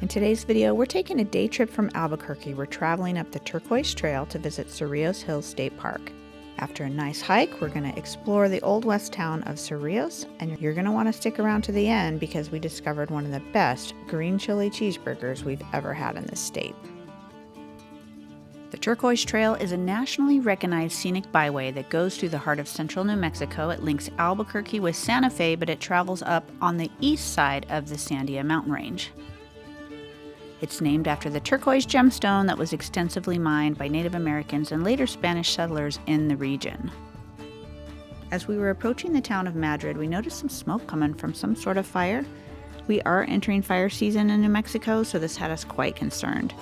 In today's video, we're taking a day trip from Albuquerque. We're traveling up the Turquoise Trail to visit Cerrillos Hills State Park. After a nice hike, we're going to explore the Old West town of Cerrillos, and you're going to want to stick around to the end because we discovered one of the best green chili cheeseburgers we've ever had in this state. The Turquoise Trail is a nationally recognized scenic byway that goes through the heart of central New Mexico. It links Albuquerque with Santa Fe, but it travels up on the east side of the Sandia mountain range. It's named after the turquoise gemstone that was extensively mined by Native Americans and later Spanish settlers in the region. As we were approaching the town of Madrid, we noticed some smoke coming from some sort of fire. We are entering fire season in New Mexico, so this had us quite concerned.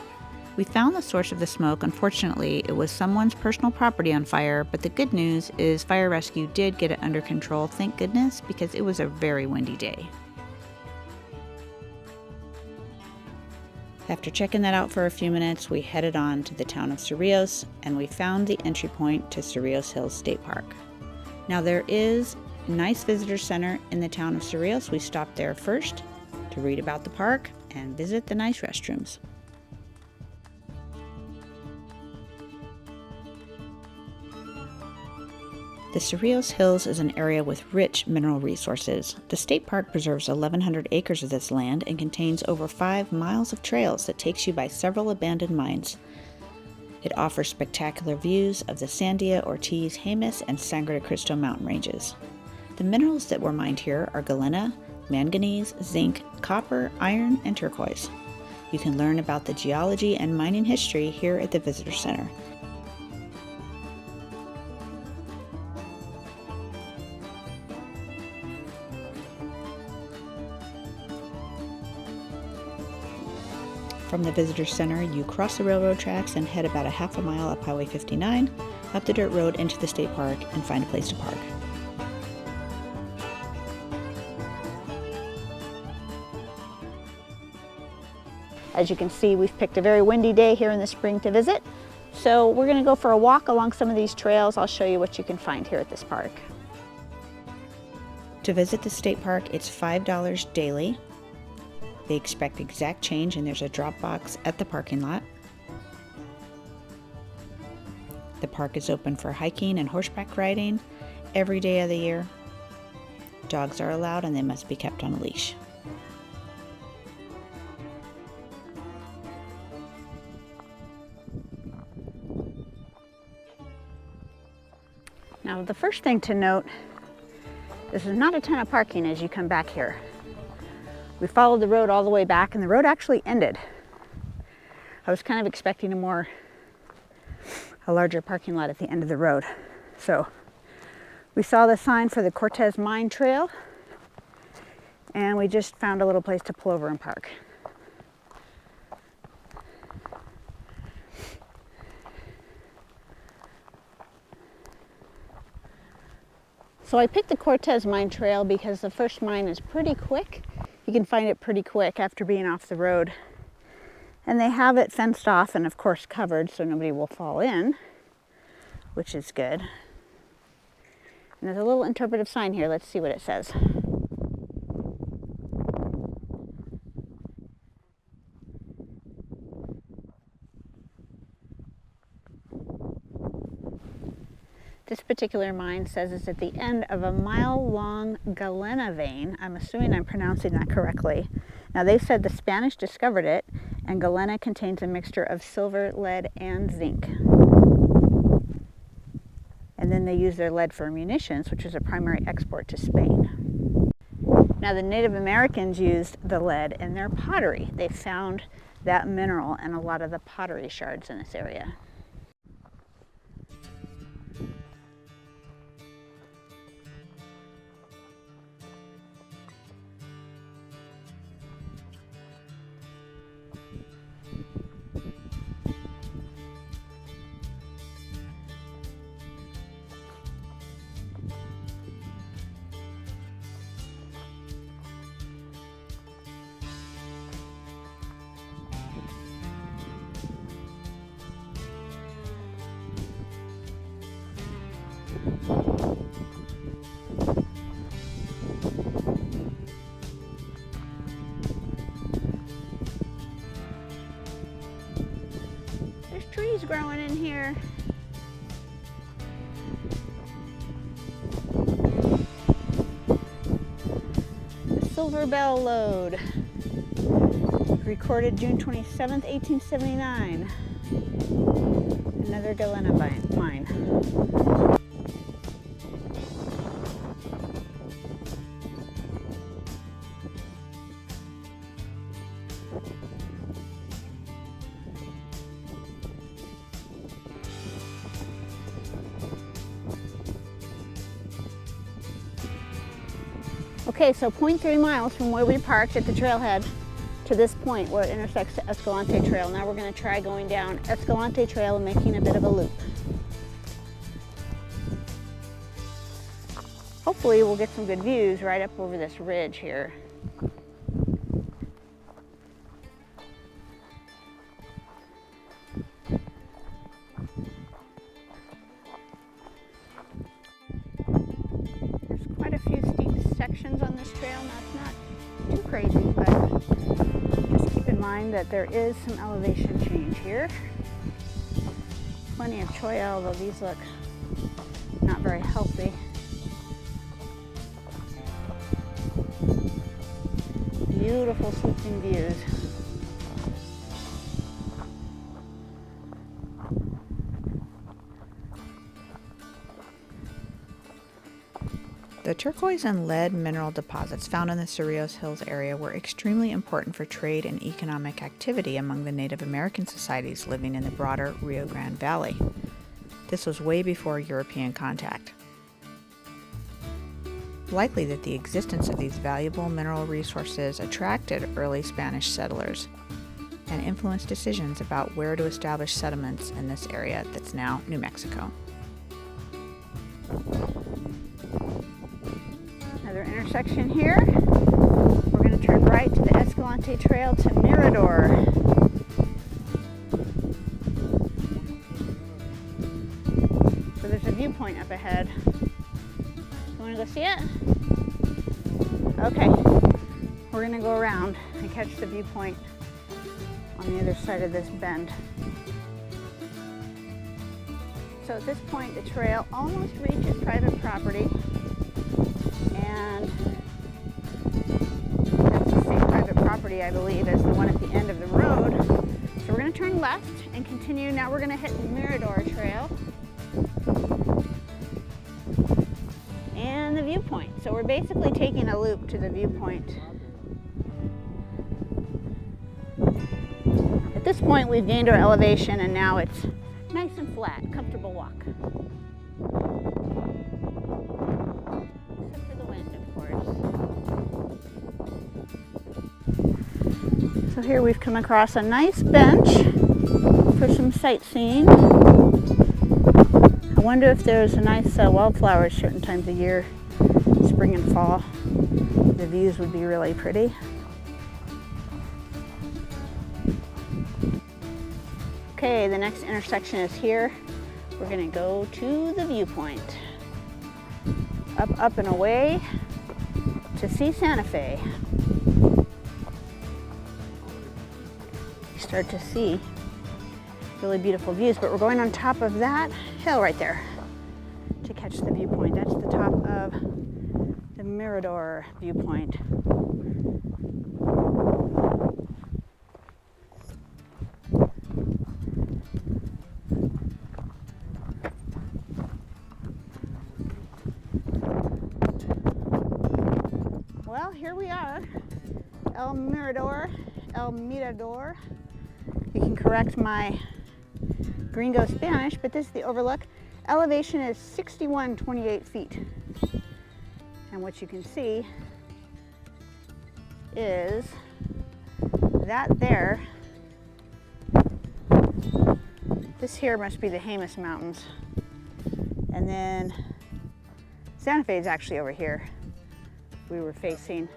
We found the source of the smoke. Unfortunately, it was someone's personal property on fire, but the good news is fire rescue did get it under control, thank goodness, because it was a very windy day. After checking that out for a few minutes, we headed on to the town of Cerrillos, and we found the entry point to Cerrillos Hills State Park. Now there is a nice visitor center in the town of Cerrillos. We stopped there first to read about the park and visit the nice restrooms. The Cerrillos Hills is an area with rich mineral resources. The state park preserves 1,100 acres of this land and contains over 5 miles of trails that takes you by several abandoned mines. It offers spectacular views of the Sandia, Ortiz, Jemez, and Sangre de Cristo mountain ranges. The minerals that were mined here are galena, manganese, zinc, copper, iron, and turquoise. You can learn about the geology and mining history here at the Visitor Center. From the Visitor Center, you cross the railroad tracks and head about a half a mile up Highway 59, up the dirt road into the state park, and find a place to park. As you can see, we've picked a very windy day here in the spring to visit, so we're going to go for a walk along some of these trails. I'll show you what you can find here at this park. To visit the state park, it's $5 daily. They expect exact change, and there's a drop box at the parking lot. The park is open for hiking and horseback riding every day of the year. Dogs are allowed, and they must be kept on a leash. Now, the first thing to note, this is not a ton of parking as you come back here. We followed the road all the way back, and the road actually ended. I was kind of expecting a larger parking lot at the end of the road. So we saw the sign for the Cortez Mine Trail, and we just found a little place to pull over and park. So I picked the Cortez Mine Trail because the first mine is pretty quick. You can find it pretty quick after being off the road. And they have it fenced off and of course covered so nobody will fall in, which is good. And there's a little interpretive sign here. Let's see what it says. This particular mine says it's at the end of a mile-long galena vein. I'm assuming I'm pronouncing that correctly. Now, they said the Spanish discovered it, and galena contains a mixture of silver, lead, and zinc. And then they use their lead for munitions, which is a primary export to Spain. Now, the Native Americans used the lead in their pottery. They found that mineral in a lot of the pottery shards in this area. trees growing in here. The Silver Bell Lode, recorded June 27th, 1879. Another galena mine. Okay, so 0.3 miles from where we parked at the trailhead to this point where it intersects the Escalante Trail. Now we're going to try going down Escalante Trail and making a bit of a loop. Hopefully we'll get some good views right up over this ridge here. There's quite a few steep sections on this trail. Now it's not too crazy, but just keep in mind that there is some elevation change here. Plenty of cholla, although these look not very healthy. Beautiful sweeping views. The turquoise and lead mineral deposits found in the Cerrillos Hills area were extremely important for trade and economic activity among the Native American societies living in the broader Rio Grande Valley. This was way before European contact. Likely that the existence of these valuable mineral resources attracted early Spanish settlers and influenced decisions about where to establish settlements in this area that's now New Mexico. Another intersection here. We're going to turn right to the Escalante Trail to Mirador. So there's a viewpoint up ahead. You want to go see it? Okay. We're going to go around and catch the viewpoint on the other side of this bend. So at this point, the trail almost reaches private property. And that's the same private property, I believe, as the one at the end of the road. So we're going to turn left and continue. Now we're going to hit the Mirador Trail and the viewpoint. So we're basically taking a loop to the viewpoint. At this point, we've gained our elevation and now it's nice and flat, comfortable walk. So here we've come across a nice bench for some sightseeing. I wonder if there's a nice wildflowers certain times of year, spring and fall. The views would be really pretty. Okay, the next intersection is here. We're going to go to the viewpoint. Up and away to see Santa Fe. Start to see really beautiful views, but we're going on top of that hill right there to catch the viewpoint. That's the top of the Mirador viewpoint. Well, here we are, El Mirador. You can correct my gringo Spanish, but this is the Overlook. Elevation is 61.28 feet. And what you can see is that there, this here must be the Jemez Mountains. And then Santa Fe is actually over here. We were facing.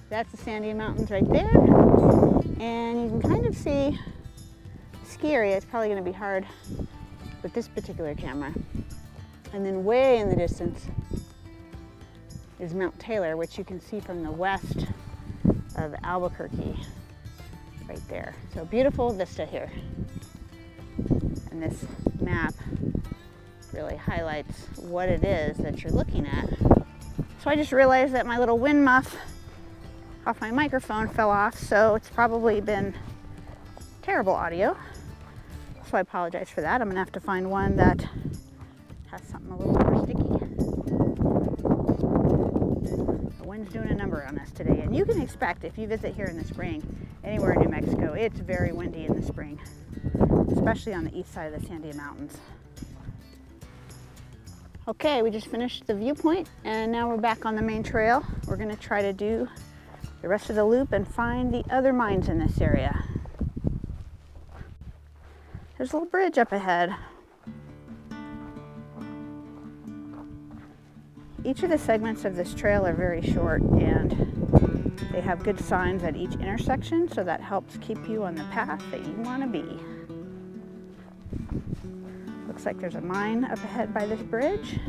That's the Sandia Mountains right there. And you can kind of see the ski area. It's probably going to be hard with this particular camera. And then way in the distance is Mount Taylor, which you can see from the west of Albuquerque, right there. So beautiful vista here. And this map really highlights what it is that you're looking at. So I just realized that my little wind muff off my microphone fell off, so it's probably been terrible audio. So I apologize for that. I'm gonna have to find one that has something a little more sticky. The wind's doing a number on us today, and you can expect if you visit here in the spring, anywhere in New Mexico, it's very windy in the spring, especially on the east side of the Sandia Mountains. Okay, we just finished the viewpoint, and now we're back on the main trail. We're gonna try to do the rest of the loop and find the other mines in this area. There's a little bridge up ahead. Each of the segments of this trail are very short, and they have good signs at each intersection, so that helps keep you on the path that you want to be. Looks like there's a mine up ahead by this bridge.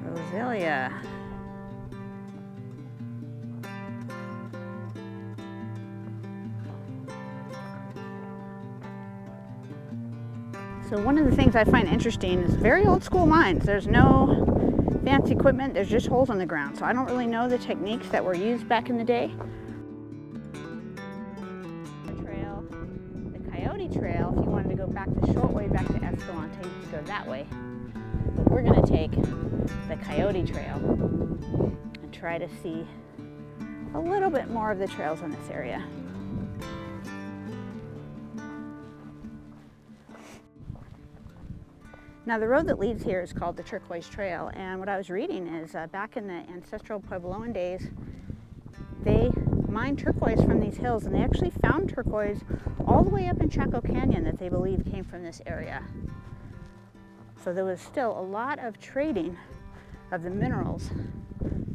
Roselia. So one of the things I find interesting is very old school mines. There's no fancy equipment, there's just holes in the ground. So I don't really know the techniques that were used back in the day. The trail, the Coyote Trail, if you wanted to go back the short way back to Escalante, you could go that way. But we're gonna take the Coyote Trail and try to see a little bit more of the trails in this area. Now the road that leads here is called the Turquoise Trail, and what I was reading is back in the ancestral Puebloan days, they mined turquoise from these hills, and they actually found turquoise all the way up in Chaco Canyon that they believe came from this area. So there was still a lot of trading of the minerals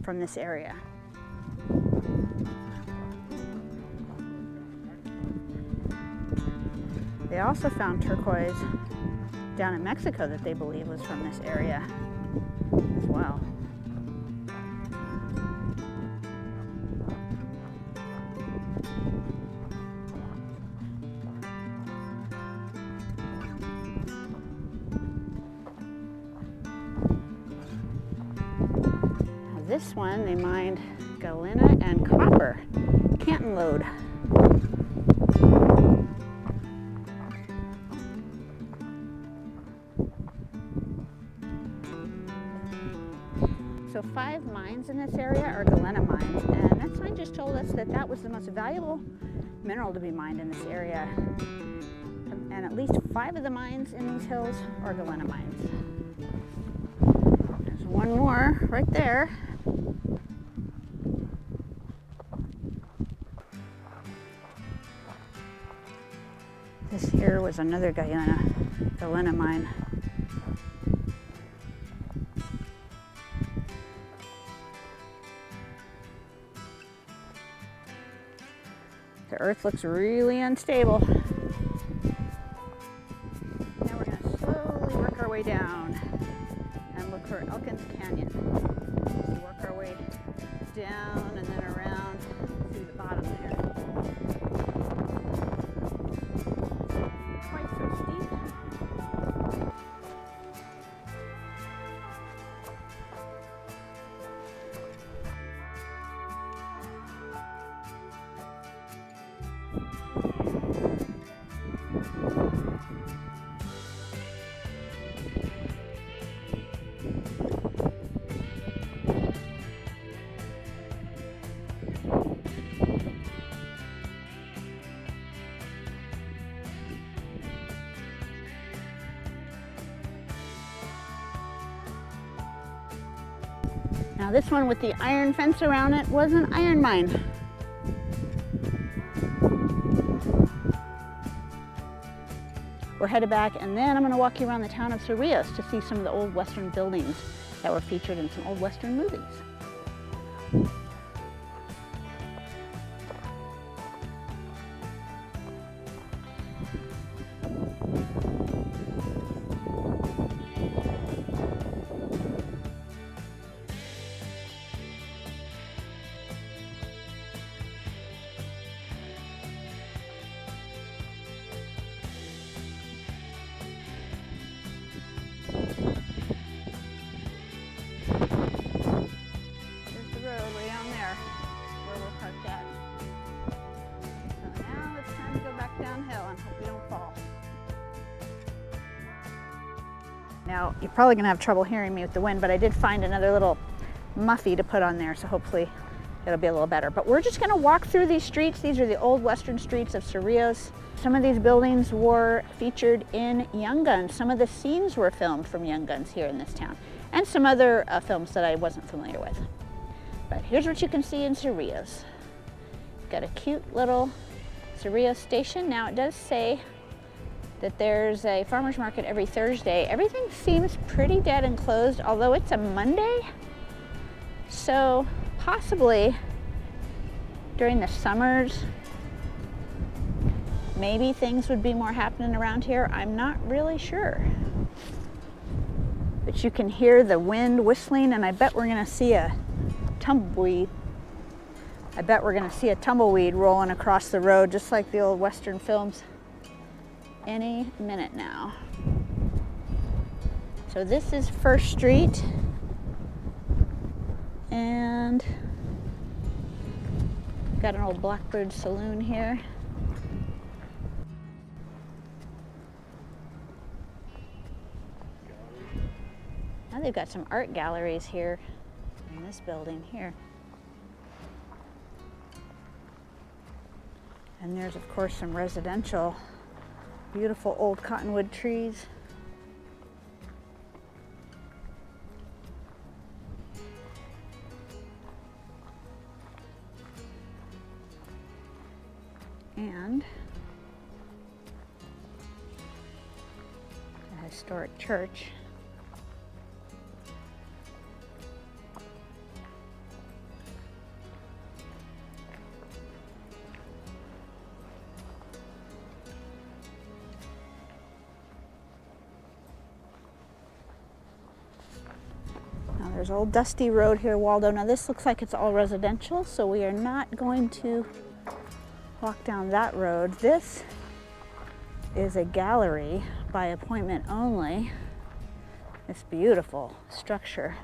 from this area. They also found turquoise down in Mexico that they believe was from this area as well. Now this one, they mined galena and copper, Canton lode. So 5 mines in this area are galena mines, and that sign just told us that that was the most valuable mineral to be mined in this area. And at least 5 of the mines in these hills are galena mines. There's one more right there. This here was another galena mine. The earth looks really unstable. Now we're going to slowly work our way down and look for Elkins Canyon. So work our way down and then around through the bottom there. Quite so steep. Now this one with the iron fence around it was an iron mine. We're headed back, and then I'm going to walk you around the town of Cerrillos to see some of the old Western buildings that were featured in some old Western movies. Now, you're probably going to have trouble hearing me with the wind, but I did find another little muffy to put on there, so hopefully it'll be a little better. But we're just going to walk through these streets. These are the old Western streets of Cerrillos. Some of these buildings were featured in Young Guns. Some of the scenes were filmed from Young Guns here in this town, and some other films that I wasn't familiar with. But here's what you can see in Cerrillos. Got a cute little Cerrillos station. Now, it does say that there's a farmer's market every Thursday. Everything seems pretty dead and closed, although it's a Monday. So possibly during the summers, maybe things would be more happening around here. I'm not really sure. But you can hear the wind whistling, and I bet we're gonna see a tumbleweed. I bet we're gonna see a tumbleweed rolling across the road, just like the old Western films, any minute now. So this is First Street, and got an old Blackbird saloon here. Now they've got some art galleries here in this building here. And there's of course some residential, beautiful old cottonwood trees. And a historic church. There's old dusty road here, Waldo. Now this looks like it's all residential, so we are not going to walk down that road. This is a gallery by appointment only. This beautiful structure.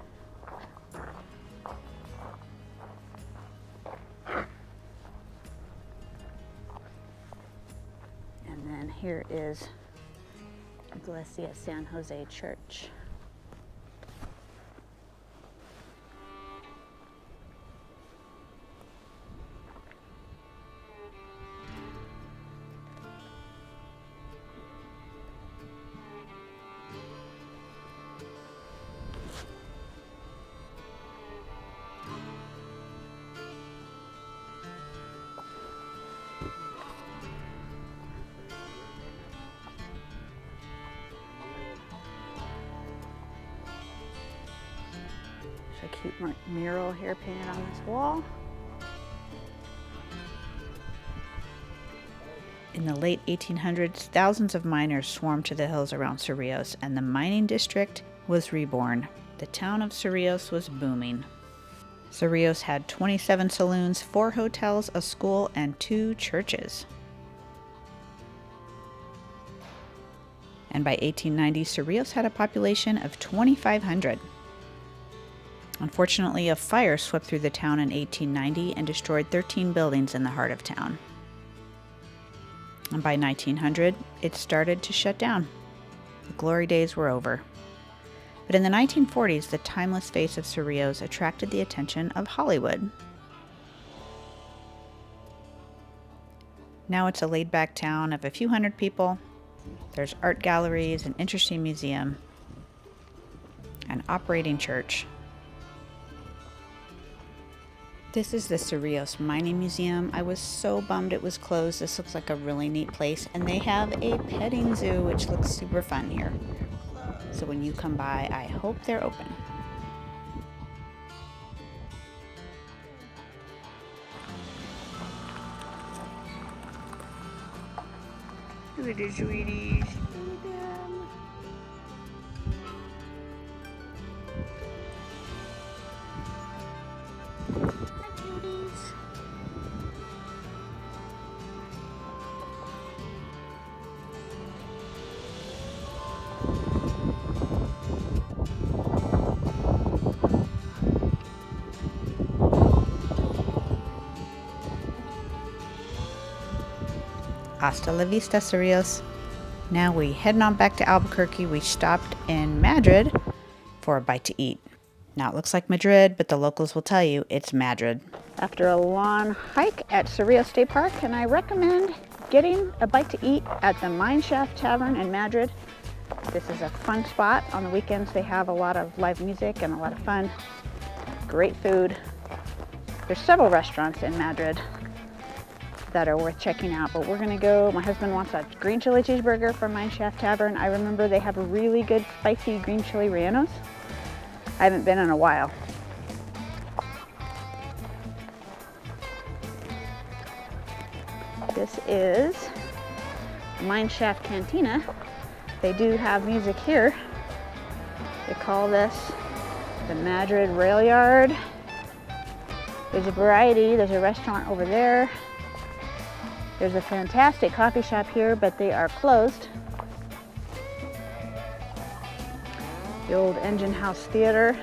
And then here is Iglesia San Jose Church. A cute mural here painted on this wall. In the late 1800s, thousands of miners swarmed to the hills around Cerrillos, and the mining district was reborn. The town of Cerrillos was booming. Cerrillos had 27 saloons, 4 hotels, a school, and 2 churches. And by 1890, Cerrillos had a population of 2,500. Unfortunately, a fire swept through the town in 1890 and destroyed 13 buildings in the heart of town. And by 1900, it started to shut down. The glory days were over. But in the 1940s, the timeless face of Cerrillos attracted the attention of Hollywood. Now it's a laid-back town of a few hundred people. There's art galleries, an interesting museum, an operating church. This is the Cerrillos Mining Museum. I was so bummed it was closed. This looks like a really neat place, and they have a petting zoo, which looks super fun here. So when you come by, I hope they're open. Look at the sweeties. Hasta la vista, Cerrillos. Now we heading on back to Albuquerque. We stopped in Madrid for a bite to eat. Now it looks like Madrid, but the locals will tell you it's Madrid. After a long hike at Cerrillos State Park, and I recommend getting a bite to eat at the Mine Shaft Tavern in Madrid. This is a fun spot. On the weekends they have a lot of live music and a lot of fun. Great food. There's several restaurants in Madrid that are worth checking out, but we're gonna go. My husband wants a green chili cheeseburger from Mine Shaft Tavern. I remember they have a really good spicy green chili rellenos. I haven't been in a while. This is Mine Shaft Cantina. They do have music here. They call this the Madrid Rail Yard. There's a variety. There's a restaurant over there. There's a fantastic coffee shop here, but they are closed. The old Engine House Theater.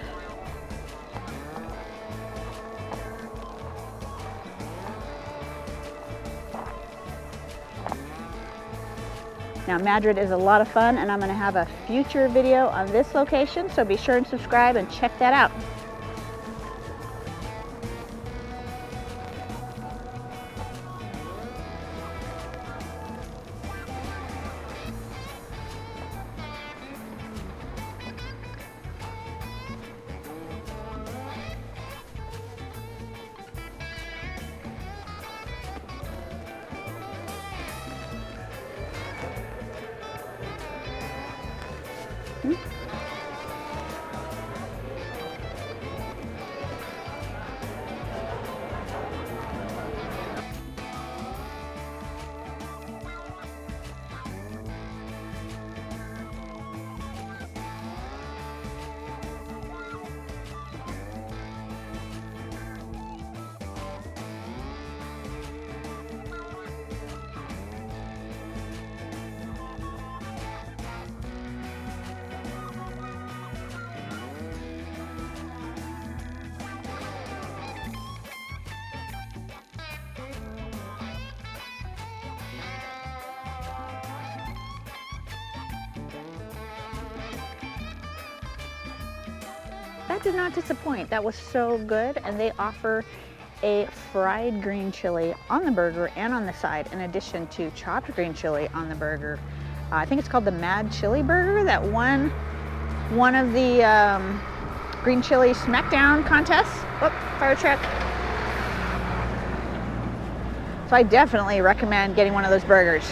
Now Madrid is a lot of fun, and I'm going to have a future video on this location, so be sure and subscribe and check that out. That did not disappoint. That was so good, and they offer a fried green chili on the burger and on the side, in addition to chopped green chili on the burger. I think it's called the Mad Chili Burger that won one of the green chili smackdown contests. Oh, fire truck. So I definitely recommend getting one of those burgers.